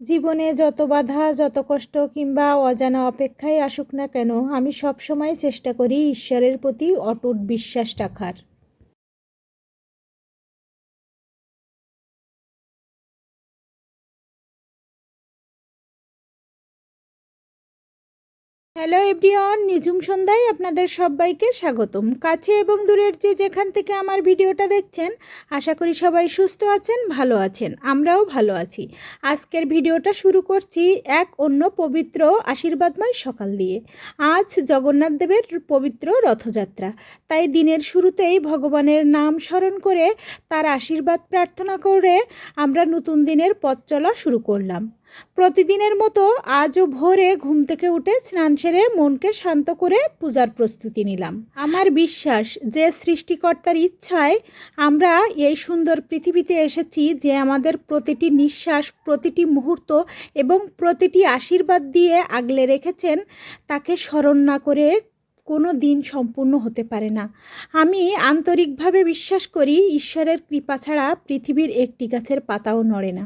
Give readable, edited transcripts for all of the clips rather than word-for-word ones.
জীবনে যত বাধা, যত কষ্ট কিংবা অজানা অপেক্ষায় আসুক না কেন, আমি সবসময় চেষ্টা করি ঈশ্বরের প্রতি অটুট বিশ্বাস রাখার। হ্যালো এভরিওয়ান, নিঝুম সন্ধ্যায় আপনাদের সবাইকে স্বাগতম। কাছে এবং দূরের যে যেখান থেকে আমার ভিডিওটা দেখছেন, আশা করি সবাই সুস্থ আছেন, ভালো আছেন। আমরাও ভালো আছি। আজকের ভিডিওটা শুরু করছি এক অন্য পবিত্র আশীর্বাদময় সকাল দিয়ে। আজ জগন্নাথ দেবের পবিত্র রথযাত্রা, তাই দিনের শুরুতেই ভগবানের নাম স্মরণ করে তার আশীর্বাদ প্রার্থনা করে আমরা নতুন দিনের পথ চলা শুরু করলাম। প্রতিদিনের মতো আজও ভোরে ঘুম থেকে উঠে স্নান সেরে মনকে শান্ত করে পূজার প্রস্তুতি নিলাম। আমার বিশ্বাস যে সৃষ্টিকর্তার ইচ্ছায় আমরা এই সুন্দর পৃথিবীতে এসেছি, যে আমাদের প্রতিটি নিঃশ্বাস, প্রতিটি মুহূর্ত এবং প্রতিটি আশীর্বাদ দিয়ে আগলে রেখেছেন, তাকে স্মরণ না করে কোনো দিন সম্পূর্ণ হতে পারে না। আমি আন্তরিকভাবে বিশ্বাস করি, ঈশ্বরের কৃপা ছাড়া পৃথিবীর একটি গাছের পাতাও নড়ে না।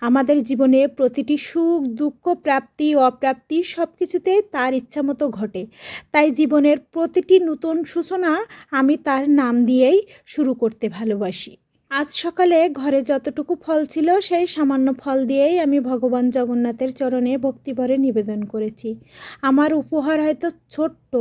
আমাদের জীবনে প্রতিটি সুখ, দুঃখ, প্রাপ্তি, অপ্রাপ্তি সব কিছুতেই তার ইচ্ছামতো ঘটে। তাই জীবনের প্রতিটি নতুন সূচনা আমি তার নাম দিয়েই শুরু করতে ভালোবাসি। আজ সকালে ঘরে যতটুকু ফল ছিল, সেই সামান্য ফল দিয়েই আমি ভগবান জগন্নাথের চরণে ভক্তিভরে নিবেদন করেছি। আমার উপহার হয়তো ছোট্ট,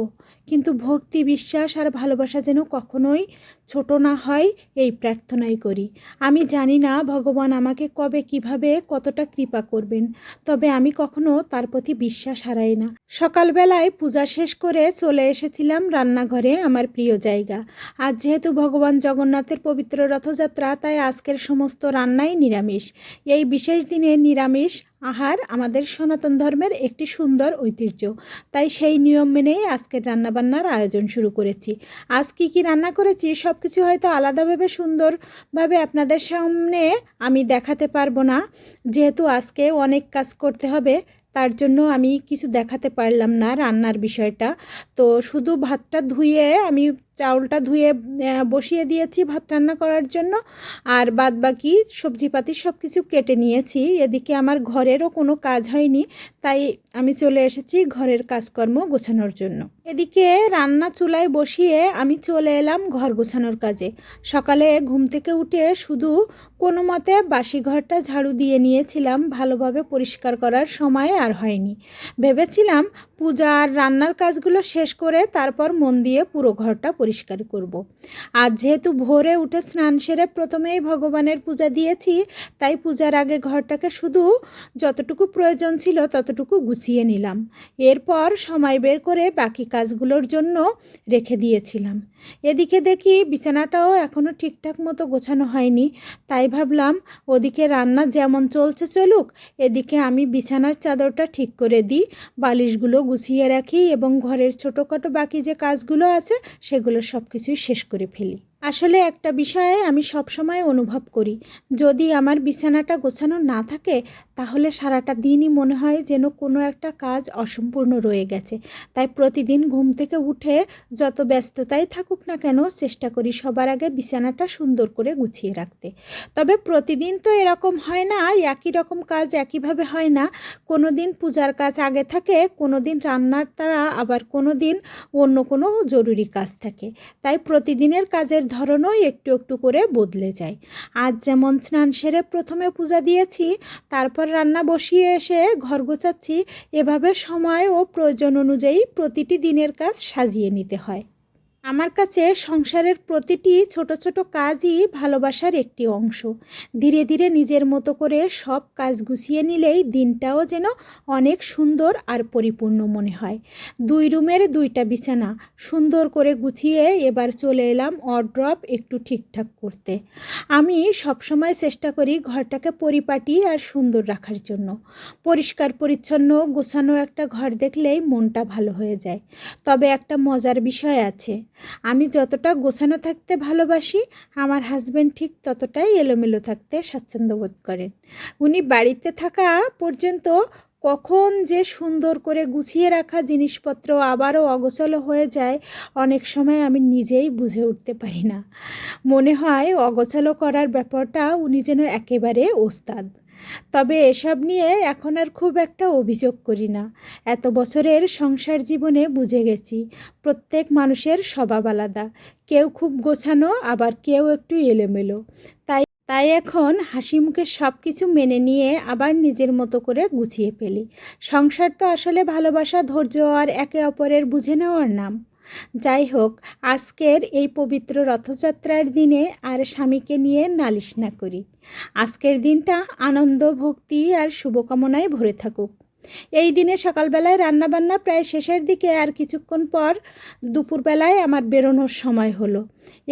কিন্তু ভক্তি, বিশ্বাস আর ভালোবাসা যেন কখনোই ছোট না হয়, এই প্রার্থনাই করি। আমি জানি না ভগবান আমাকে কবে, কিভাবে, কতটা কৃপা করবেন, তবে আমি কখনো তার প্রতি বিশ্বাস হারাই না। সকালবেলায় পূজা শেষ করে চলে এসেছিলাম রান্নাঘরে, আমার প্রিয় জায়গা। আজ যেহেতু ভগবান জগন্নাথের পবিত্র রথযাত্রা, তাই আজকের সমস্ত রান্নাই নিরামিষ। এই বিশেষ দিনে নিরামিষ আহার আমাদের সনাতন ধর্মের একটি সুন্দর ঐতিহ্য। তাই সেই নিয়ম মেনেই আজকের রান্নাবান্নার আয়োজন শুরু করেছি। আজ কী কী রান্না করেছি সব কিছু হয়তো আলাদাভাবে সুন্দরভাবে আপনাদের সামনে আমি দেখাতে পারবো না, যেহেতু আজকে অনেক কাজ করতে হবে। তার জন্য আমি কিছু দেখাতে পারলাম না রান্নার বিষয়টা। তো শুধু ভাতটা ধুয়ে আমি চাউলটা ধুয়ে বসিয়ে দিয়েছি ভাত রান্না করার জন্য, আর বাদবাকি সবজিপাতি সব কিছু কেটে নিয়েছি। এদিকে আমার ঘরেরও কোনো কাজ হয়নি, তাই আমি চলে এসেছি ঘরের কাজকর্ম গোছানোর জন্য। এদিকে রান্না চুলায় বসিয়ে আমি চলে এলাম ঘর গোছানোর কাজে। সকালে ঘুম থেকে উঠে শুধু কোনো মতে বাসি ঘরটা ঝাড়ু দিয়ে নিয়েছিলাম, ভালোভাবে পরিষ্কার করার সময় আর হয়নি। ভেবেছিলাম পূজা আর রান্নার কাজগুলো শেষ করে তারপর মন দিয়ে পুরো ঘরটা পরিষ্কার করব। আজ যেহেতু ভোরে উঠে স্নান সেরে প্রথমেই ভগবানের পূজা দিয়েছি, তাই পূজার আগে ঘরটাকে শুধু যতটুকু প্রয়োজন ছিল ততটুকু গুছিয়ে নিলাম। এরপর সময় বের করে বাকি কাজগুলোর জন্য রেখে দিয়েছিলাম। এদিকে দেখি বিছানাটাও এখনও ঠিকঠাক মতো গোছানো হয়নি, তাই ভাবলাম ওদিকে রান্না যেমন চলছে চলুক, এদিকে আমি বিছানার চাদরটা ঠিক করে দিই, বালিশগুলো গুছিয়ে রাখি এবং ঘরের ছোটোখাটো বাকি যে কাজগুলো আছে সেগুলো সব কিছুই শেষ করে ফেলি। আসলে একটা বিষয়ে আমি সবসময় অনুভব করি, যদি আমার বিছানাটা গোছানো না থাকে, তাহলে সারাটা দিনই মনে হয় যেন কোনো একটা কাজ অসম্পূর্ণ রয়ে গেছে। তাই প্রতিদিন ঘুম থেকে উঠে যত ব্যস্ততাই থাকুক না কেন, চেষ্টা করি সবার আগে বিছানাটা সুন্দর করে গুছিয়ে রাখতে। তবে প্রতিদিন তো এরকম হয় না, একই রকম কাজ একইভাবে হয় না। কোনো দিন পূজার কাজ আগে থাকে, কোনো দিন রান্নার তাড়া, আবার কোনো দিন অন্য কোনো জরুরি কাজ থাকে। তাই প্রতিদিনের কাজের ধরনও একটু একটু করে বদলে যায়। আজ যেমন স্নান সেরে প্রথমে পূজা দিয়েছি, তারপর রান্না বসিয়ে এসে ঘর গোছাচ্ছি, এভাবে সময় ও প্রয়োজন অনুযায়ী প্রতিটি দিনের কাজ সাজিয়ে নিতে হয়। আমার কাছে সংসারের প্রতিটি ছোট ছোট কাজই ভালোবাসার একটি অংশ। ধীরে ধীরে নিজের মতো করে সব কাজ গুছিয়ে নিলেই দিনটাও যেন অনেক সুন্দর আর পরিপূর্ণ মনে হয়। 2 রুমের 2টা বিছানা সুন্দর করে গুছিয়ে এবার চলে এলাম ওয়ারড্রব একটু ঠিকঠাক করতে। আমি সবসময় চেষ্টা করি ঘরটাকে পরিপাটি আর সুন্দর রাখার জন্য। পরিষ্কার পরিচ্ছন্ন গোছানো একটা ঘর দেখলেই মনটা ভালো হয়ে যায়। তবে একটা মজার বিষয় আছে, আমি যতটা গোছানো থাকতে ভালোবাসি, আমার হাজব্যান্ড ঠিক ততটাই এলোমেলো থাকতে স্বাচ্ছন্দ্য বোধ করেন। উনি বাড়িতে থাকা পর্যন্ত কখন যে সুন্দর করে গুছিয়ে রাখা জিনিসপত্র আবারও অগোছালো হয়ে যায়, অনেক সময় আমি নিজেই বুঝে উঠতে পারি না। মনে হয় অগোছালো করার ব্যাপারটা উনি যেন একেবারে ওস্তাদ। তবে এসব নিয়ে এখন আর খুব একটা অভিযোগ করি না। এত বছরের সংসার জীবনে বুঝে গেছি প্রত্যেক মানুষের স্বভাব আলাদা, কেউ খুব গোছানো আবার কেউ একটু এলোমেলো। তাই এখন হাসি মুখে সব কিছু মেনে নিয়ে আবার নিজের মতো করে গুছিয়ে ফেলি। সংসার তো আসলে ভালোবাসা, ধৈর্য আর একে অপরের বুঝে নেওয়ার নাম। যাই হোক, আজকের এই পবিত্র রথযাত্রার দিনে আর স্বামীকে নিয়ে নালিশ না করি। আজকের দিনটা আনন্দ, ভক্তি আর শুভকামনায় ভরে থাকুক। এই দিনে সকালবেলায় রান্নাবান্না প্রায় শেষের দিকে, আর কিছুক্ষণ পর দুপুরবেলায় আমার বেরোনোর সময় হলো।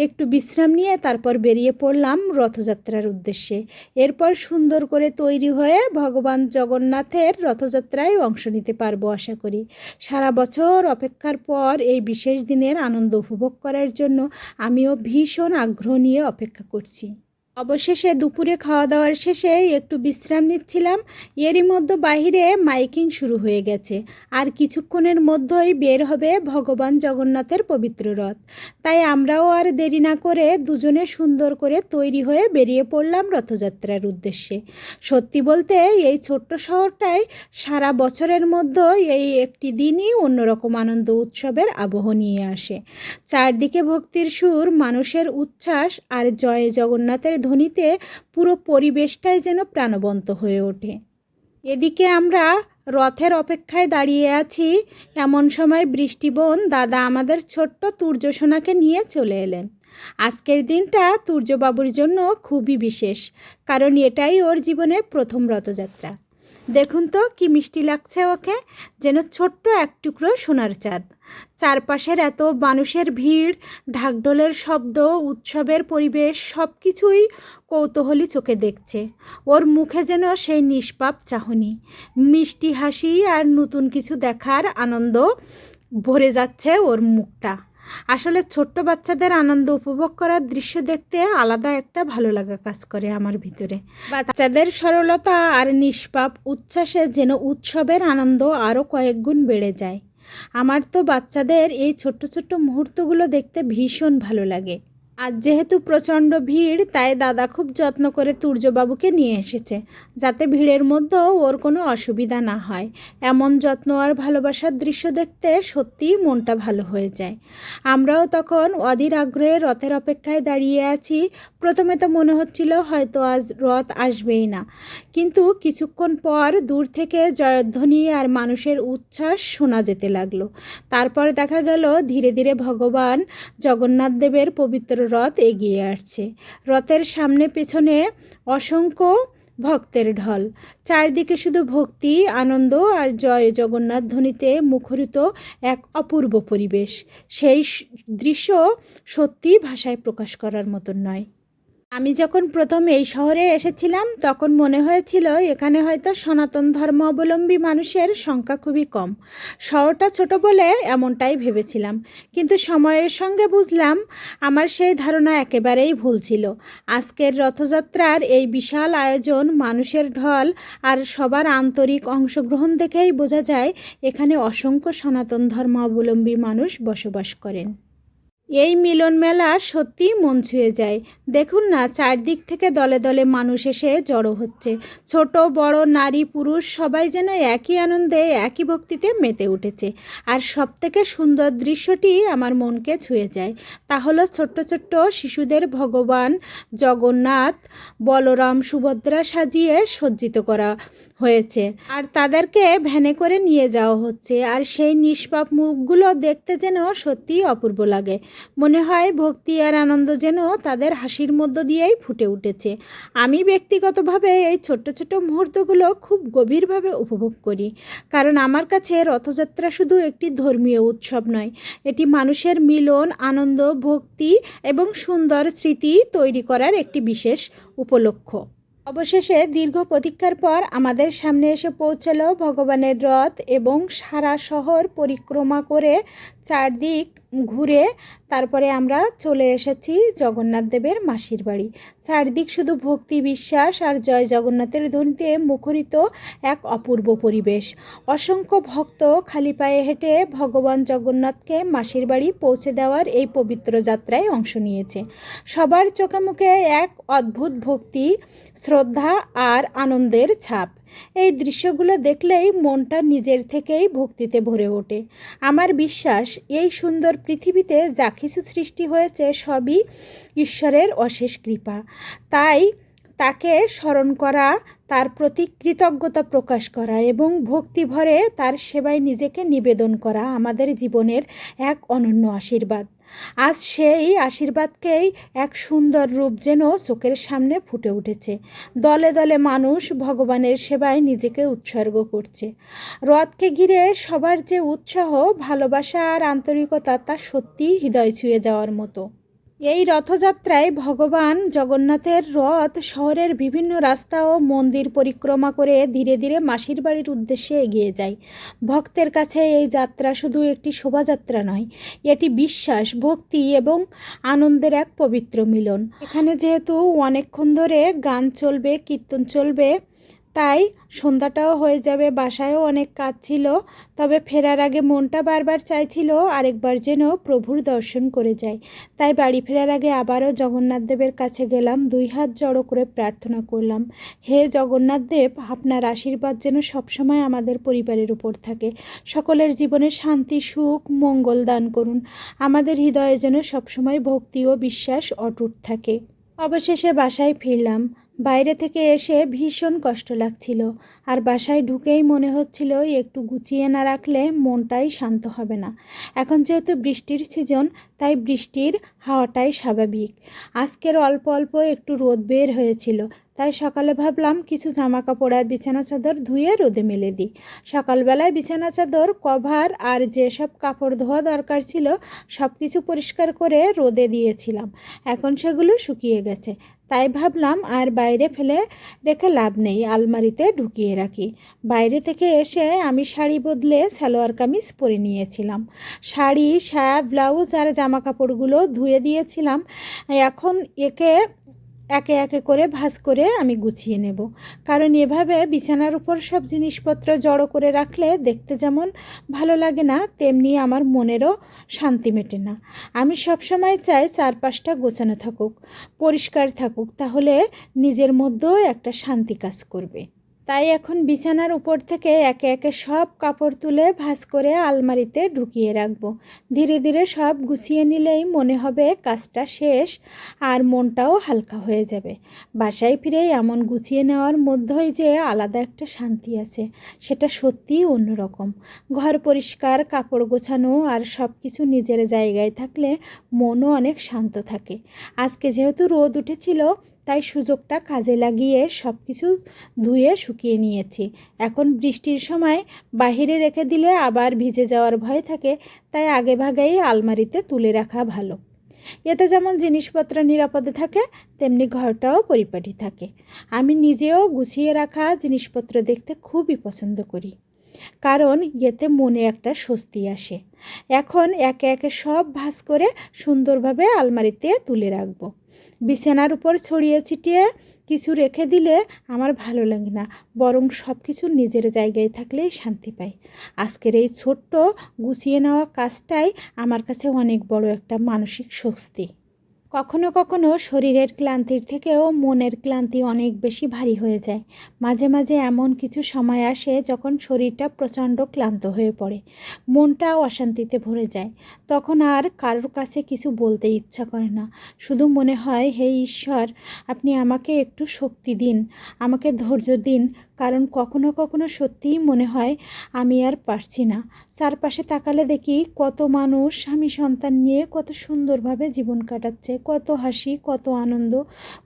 একটু বিশ্রাম নিয়ে তারপর বেরিয়ে পড়লাম রথযাত্রার উদ্দেশ্যে। এরপর সুন্দর করে তৈরি হয়ে ভগবান জগন্নাথের রথযাত্রায় অংশ নিতে পারবো আশা করি। সারা বছর অপেক্ষার পর এই বিশেষ দিনের আনন্দ উপভোগ করার জন্য আমিও ভীষণ আগ্রহ নিয়ে অপেক্ষা করছি। অবশেষে দুপুরে খাওয়া দাওয়ার শেষে একটু বিশ্রাম নিচ্ছিলাম। এরই মধ্যে বাহিরে মাইকিং শুরু হয়ে গেছে, আর কিছুক্ষণের মধ্যেই বের হবে ভগবান জগন্নাথের পবিত্র রথ। তাই আমরাও আর দেরি না করে দুজনে সুন্দর করে তৈরি হয়ে বেরিয়ে পড়লাম রথযাত্রার উদ্দেশ্যে। সত্যি বলতে এই ছোট্ট শহরটায় সারা বছরের মধ্যে এই একটি দিনই অন্যরকম আনন্দ উৎসবের আবহ নিয়ে আসে। চারদিকে ভক্তির সুর, মানুষের উচ্ছ্বাস আর জয় জগন্নাথের ধ্বনিতে পুরো পরিবেশটাই যেন প্রাণবন্ত হয়ে ওঠে। এদিকে আমরা রথের অপেক্ষায় দাঁড়িয়ে আছি, এমন সময় বৃষ্টিবোন দাদা আমাদের ছোট্ট তুর্যসোনাকে নিয়ে চলে এলেন। আজকের দিনটা তুর্যবাবুর জন্য খুবই বিশেষ, কারণ এটাই ওর জীবনের প্রথম রথযাত্রা। দেখুন তো কি মিষ্টি লাগছে ওকে, যেন ছোট্ট এক টুকরো সোনার চাঁদ। চারপাশের এত মানুষের ভিড়, ঢাকঢোলের শব্দ, উৎসবের পরিবেশ সব কিছুই কৌতূহলী চোখে দেখছে। ওর মুখে যেন সেই নিষ্পাপ চাহনি, মিষ্টি হাসি আর নতুন কিছু দেখার আনন্দ ভরে যাচ্ছে ওর মুখটা। আসলে ছোট্ট বাচ্চাদের আনন্দ উপভোগ করার দৃশ্য দেখতে আলাদা একটা ভালো লাগা কাজ করে আমার ভিতরে। বাচ্চাদের সরলতা আর নিষ্পাপ উচ্ছ্বাসে যেন উৎসবের আনন্দ আরও কয়েক গুণ বেড়ে যায়। আমার তো বাচ্চাদের এই ছোট্ট ছোট্ট মুহূর্তগুলো দেখতে ভীষণ ভালো লাগে। আজ যেহেতু প্রচণ্ড ভিড়, তাই দাদা খুব যত্ন করে তুর্যবাবুকে নিয়ে এসেছে, যাতে ভিড়ের মধ্যেও ওর কোনো অসুবিধা না হয়। এমন যত্ন আর ভালোবাসার দৃশ্য দেখতে সত্যিই মনটা ভালো হয়ে যায়। আমরাও তখন অধীর আগ্রহে রথের অপেক্ষায় দাঁড়িয়ে আছি। প্রথমে তো মনে হচ্ছিল হয়তো আজ রথ আসবেই না, কিন্তু কিছুক্ষণ পর দূর থেকে জয়ধ্বনি আর মানুষের উচ্ছ্বাস শোনা যেতে লাগলো। তারপর দেখা গেল ধীরে ধীরে ভগবান জগন্নাথ দেবের পবিত্র রথ এগিয়ে আসছে। রথের সামনে পেছনে অসংখ্য ভক্তের ঢল, চারদিকে শুধু ভক্তি, আনন্দ আর জয় জগন্নাথ ধ্বনিতে মুখরিত এক অপূর্ব পরিবেশ। সেই দৃশ্য সত্যি ভাষায় প্রকাশ করার মতন নয়। আমি যখন প্রথম এই শহরে এসেছিলাম তখন মনে হয়েছিল এখানে হয়তো সনাতন ধর্ম অবলম্বী মানুষের সংখ্যা খুবই কম। শহরটা ছোট বলে এমনটাই ভেবেছিলাম, কিন্তু সময়ের সঙ্গে বুঝলাম আমার সেই ধারণা একেবারেই ভুল ছিল। আজকের রথযাত্রার এই বিশাল আয়োজন, মানুষের ঢল আর সবার আন্তরিক অংশগ্রহণ দেখেই বোঝা যায় এখানে অসংখ্য সনাতন ধর্ম অবলম্বী মানুষ বসবাস করেন। এই মিলন মেলা সত্যিই মন ছুঁয়ে যায়। দেখুন না, চারদিক থেকে দলে দলে মানুষ এসে জড়ো হচ্ছে। ছোট বড়, নারী পুরুষ সবাই যেন একই আনন্দে, একই ভক্তিতে মেতে উঠেছে। আর সবথেকে সুন্দর দৃশ্যটি আমার মনকে ছুঁয়ে যায়, তা হলো ছোট্ট ছোট্ট শিশুদের ভগবান জগন্নাথ, বলরাম, সুভদ্রা সাজিয়ে সজ্জিত করা হয়েছে, আর তাদেরকে ভ্যানে করে নিয়ে যাওয়া হচ্ছে। আর সেই নিষ্পাপ মুখগুলো দেখতে যেন সত্যিই অপূর্ব লাগে। মনে হয় ভক্তি আর আনন্দ যেন তাদের হাসির মধ্য দিয়েই ফুটে উঠেছে। আমি ব্যক্তিগতভাবে এই ছোট্ট ছোট্ট মুহূর্তগুলো খুব গভীরভাবে উপভোগ করি, কারণ আমার কাছে রথযাত্রা শুধু একটি ধর্মীয় উৎসব নয়, এটি মানুষের মিলন, আনন্দ, ভক্তি এবং সুন্দর স্মৃতি তৈরি করার একটি বিশেষ উপলক্ষ। অবশেষে দীর্ঘ প্রতীক্ষার পর আমাদের সামনে এসে পৌঁছালো ভগবানের রথ, এবং সারা শহর পরিক্রমা করে চারদিক ঘুরে তারপরে আমরা চলে এসেছি জগন্নাথ দেবের মাসির বাড়ি। চারদিক শুধু ভক্তি, বিশ্বাস আর জয় জগন্নাথের ধ্বনিতে মুখরিত এক অপূর্ব পরিবেশ। অসংখ্য ভক্ত খালি পায়ে হেঁটে ভগবান জগন্নাথকে মাসির বাড়ি পৌঁছে দেওয়ার এই পবিত্র যাত্রায় অংশ নিয়েছে। সবার চোখে মুখে এক অদ্ভুত ভক্তি, শ্রদ্ধা আর আনন্দের ছাপ। এই দৃশ্যগুলো দেখলেই মনটা নিজের থেকেই ভক্তিতে ভরে ওঠে। আমার বিশ্বাস, এই সুন্দর পৃথিবীতে যা কিছু সৃষ্টি হয়েছে সবই ঈশ্বরের অশেষ কৃপা। তাই তাকে স্মরণ করা, তার প্রতি কৃতজ্ঞতা প্রকাশ করা এবং ভক্তি ভরে তার সেবায় নিজেকে নিবেদন করা আমাদের জীবনের এক অনন্য আশীর্বাদ। আজ সেই আশীর্বাদকেই এক সুন্দর রূপ যেন চোখের সামনে ফুটে উঠেছে। দলে দলে মানুষ ভগবানের সেবায় নিজেকে উৎসর্গ করছে। রথকে ঘিরে সবার যে উৎসাহ, ভালোবাসা আর আন্তরিকতা, তা সত্যিই হৃদয় ছুঁয়ে যাওয়ার মতো। এই রথযাত্রায় ভগবান জগন্নাথের রথ শহরের বিভিন্ন রাস্তা ও মন্দির পরিক্রমা করে ধীরে ধীরে মাসির বাড়ির উদ্দেশ্যে এগিয়ে যায়। ভক্তের কাছে এই যাত্রা শুধু একটি শোভাযাত্রা নয়, এটি বিশ্বাস, ভক্তি এবং আনন্দের এক পবিত্র মিলন। এখানে যেহেতু অনেকক্ষণ ধরে গান চলবে, কীর্তন চলবে, তাই সন্ধ্যাটাও হয়ে যাবে, বাসায়ও অনেক কাজ ছিল। তবে ফেরার আগে মনটা বারবার চাইছিল আরেকবার যেন প্রভুর দর্শন করে যায়। তাই বাড়ি ফেরার আগে আবারও জগন্নাথ দেবের কাছে গেলাম, 2 হাত জড়ো করে প্রার্থনা করলাম, হে জগন্নাথ দেব, আপনার আশীর্বাদ যেন সবসময় আমাদের পরিবারের উপর থাকে। সকলের জীবনে শান্তি, সুখ, মঙ্গল দান করুন। আমাদের হৃদয়ে যেন সবসময় ভক্তি ও বিশ্বাস অটুট থাকে। অবশেষে বাসায় ফিরলাম। বাইরে থেকে এসে ভীষণ কষ্ট লাগছিল, আর বাসায় ঢুকেই মনে হচ্ছিল একটু গুছিয়ে না রাখলে মনটাই শান্ত হবে না। এখন যেহেতু বৃষ্টির সিজন, তাই বৃষ্টির হাওয়াটাই স্বাভাবিক। আজকের অল্প অল্প একটু রোদ বের হয়েছিল, তাই সকালে ভাবলাম কিছু জামা কাপড় আর বিছানা চাদর ধুয়ে রোদে মেলে দিই। সকালবেলায় বিছানা চাদর, কভার আর যেসব কাপড় ধোয়া দরকার ছিল সব কিছু পরিষ্কার করে রোদে দিয়েছিলাম। এখন সেগুলো শুকিয়ে গেছে, তাই ভাবলাম আর বাইরে ফেলে রেখে লাভ নেই, আলমারিতে ঢুকিয়ে রাখি। বাইরে থেকে এসে আমি শাড়ি বদলে সালোয়ার কামিজ পরে নিয়েছিলাম। শাড়ি, সায়া, ব্লাউজ আর জামা কাপড়গুলো ধুয়ে দিয়েছিলাম। এখন একে একে করে ভাঁজ করে আমি গুছিয়ে নেব, কারণ এভাবে বিছানার উপর সব জিনিসপত্র জড়ো করে রাখলে দেখতে যেমন ভালো লাগে না, তেমনি আমার মনেরও শান্তি মেটে না। আমি সবসময় চাই চারপাশটা গোছানো থাকুক, পরিষ্কার থাকুক, তাহলে নিজের মধ্যেও একটা শান্তি কাজ করবে। তাই এখন বিছানার উপর থেকে একে একে সব কাপড় তুলে ভাঁজ করে আলমারিতে ঢুকিয়ে রাখবো। ধীরে ধীরে সব গুছিয়ে নিলেই মনে হবে কাজটা শেষ, আর মনটাও হালকা হয়ে যাবে। বাসায় ফিরে এমন গুছিয়ে নেওয়ার মধ্যেই যে আলাদা একটা শান্তি আছে, সেটা সত্যিই অন্যরকম। ঘর পরিষ্কার, কাপড় গোছানো আর সব কিছু নিজের জায়গায় থাকলে মনও অনেক শান্ত থাকে। আজকে যেহেতু রোদ উঠেছিল, তাই সুযোগটা কাজে লাগিয়ে সব কিছু ধুয়ে শুকিয়ে নিয়েছি। এখন বৃষ্টির সময় বাহিরে রেখে দিলে আবার ভিজে যাওয়ার ভয় থাকে, তাই আগেভাগেই আলমারিতে তুলে রাখা ভালো। এতে যেমন জিনিসপত্র নিরাপদে থাকে, তেমনি ঘরটাও পরিপাটি থাকে। আমি নিজেও গুছিয়ে রাখা জিনিসপত্র দেখতে খুবই পছন্দ করি, কারণ এতে মনে একটা স্বস্তি আসে। এখন একে একে সব ভাঁজ করে সুন্দরভাবে আলমারিতে তুলে রাখবো। বিছানার উপর ছড়িয়ে ছিটিয়ে কিছু রেখে দিলে আমার ভালো লাগে না, বরং সব কিছু নিজের জায়গায় থাকলেই শান্তি পাই। আজকের এই ছোট্ট গুছিয়ে নেওয়া কাজটাই আমার কাছে অনেক বড় একটা মানসিক স্বস্তি। কখনো কখনো শরীরের ক্লান্তির থেকেও মনের ক্লান্তি অনেক বেশি ভারী হয়ে যায়। মাঝে মাঝে এমন কিছু সময় আসে যখন শরীরটা প্রচণ্ড ক্লান্ত হয়ে পড়ে, মনটাও অশান্তিতে ভরে যায়। তখন আর কারোর কাছে কিছু বলতে ইচ্ছা করে না, শুধু মনে হয়, হে ঈশ্বর, আপনি আমাকে একটু শক্তি দিন, আমাকে ধৈর্য দিন। কারণ কখনো কখনো সত্যিই মনে হয় আমি আর পারছি না। চারপাশে তাকালে দেখি কত মানুষ স্বামী সন্তান নিয়ে কত সুন্দরভাবে জীবন কাটাচ্ছে, কত হাসি, কত আনন্দ,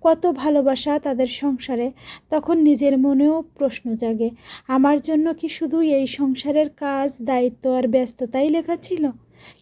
কত ভালোবাসা তাদের সংসারে। তখন নিজের মনেও প্রশ্ন জাগে, আমার জন্য কি শুধু এই সংসারের কাজ, দায়িত্ব আর ব্যস্ততাই লেখা ছিল?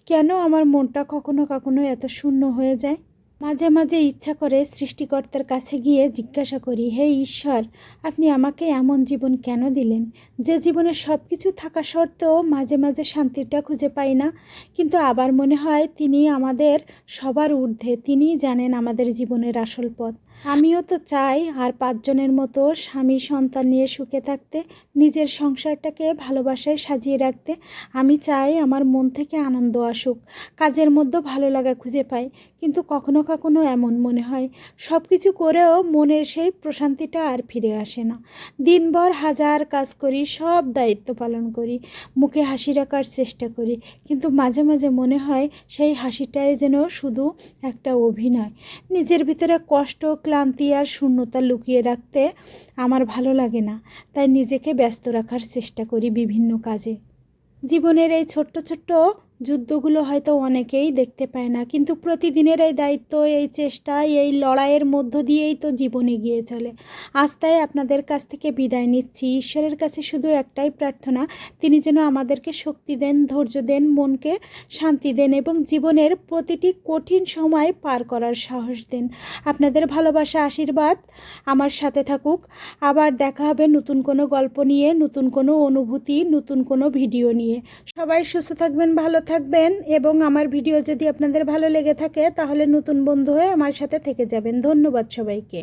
কেন আমার মনটা কখনো কখনো এত শূন্য হয়ে যায়? মাঝে মাঝে ইচ্ছা করে সৃষ্টিকর্তার কাছে গিয়ে জিজ্ঞাসা করি, হে ঈশ্বর, আপনি আমাকে এমন জীবন কেন দিলেন, যে জীবনে সব কিছু থাকা সত্ত্বেও মাঝে মাঝে শান্তিটা খুঁজে পাই না। কিন্তু আবার মনে হয় তিনি আমাদের সবার ঊর্ধ্বে, তিনিই জানেন আমাদের জীবনের আসল পথ। আমিও তো চাই আর 5 জনের মতো স্বামী সন্তান নিয়ে সুখে থাকতে, নিজের সংসারটাকে ভালোবাসায় সাজিয়ে রাখতে। আমি চাই আমার মন থেকে আনন্দ আসুক, কাজের মধ্যে ভালো লাগা খুঁজে পাই। কিন্তু কখনো কখনো এমন মনে হয় সব কিছু করেও মনের সেই প্রশান্তিটা আর ফিরে আসে না। দিনভর হাজার কাজ করি, সব দায়িত্ব পালন করি, মুখে হাসি রাখার চেষ্টা করি, কিন্তু মাঝে মাঝে মনে হয় সেই হাসিটাই যেন শুধু একটা অভিনয়। নিজের ভিতরে কষ্ট, ক্লান্তি আর শূন্যতা লুকিয়ে রাখতে আমার ভালো লাগে না, তাই নিজেকে ব্যস্ত রাখার চেষ্টা করি বিভিন্ন কাজে। জীবনের এই ছোট্ট ছোট্ট যুদ্ধগুলো হয়তো অনেকেই দেখতে পায় না, কিন্তু প্রতিদিনের এই দায়িত্ব, এই চেষ্টা, এই লড়াইয়ের মধ্য দিয়েই তো জীবন এগিয়ে চলে। আজ তাই আপনাদের কাছ থেকে বিদায় নিচ্ছি। ঈশ্বরের কাছে শুধু একটাই প্রার্থনা, তিনি যেন আমাদেরকে শক্তি দেন, ধৈর্য দেন, মনকে শান্তি দেন এবং জীবনের প্রতিটি কঠিন সময় পার করার সাহস দেন। আপনাদের ভালোবাসা, আশীর্বাদ আমার সাথে থাকুক। আবার দেখা হবে নতুন কোনো গল্প নিয়ে, নতুন কোনো অনুভূতি, নতুন কোনো ভিডিও নিয়ে। সবাই সুস্থ থাকবেন, ভালো থাকবেন এবং আমার ভিডিও যদি আপনাদের ভালো লেগে থাকে তাহলে নতুন বন্ধু হয়ে আমার সাথে থেকে যাবেন। ধন্যবাদ সবাইকে।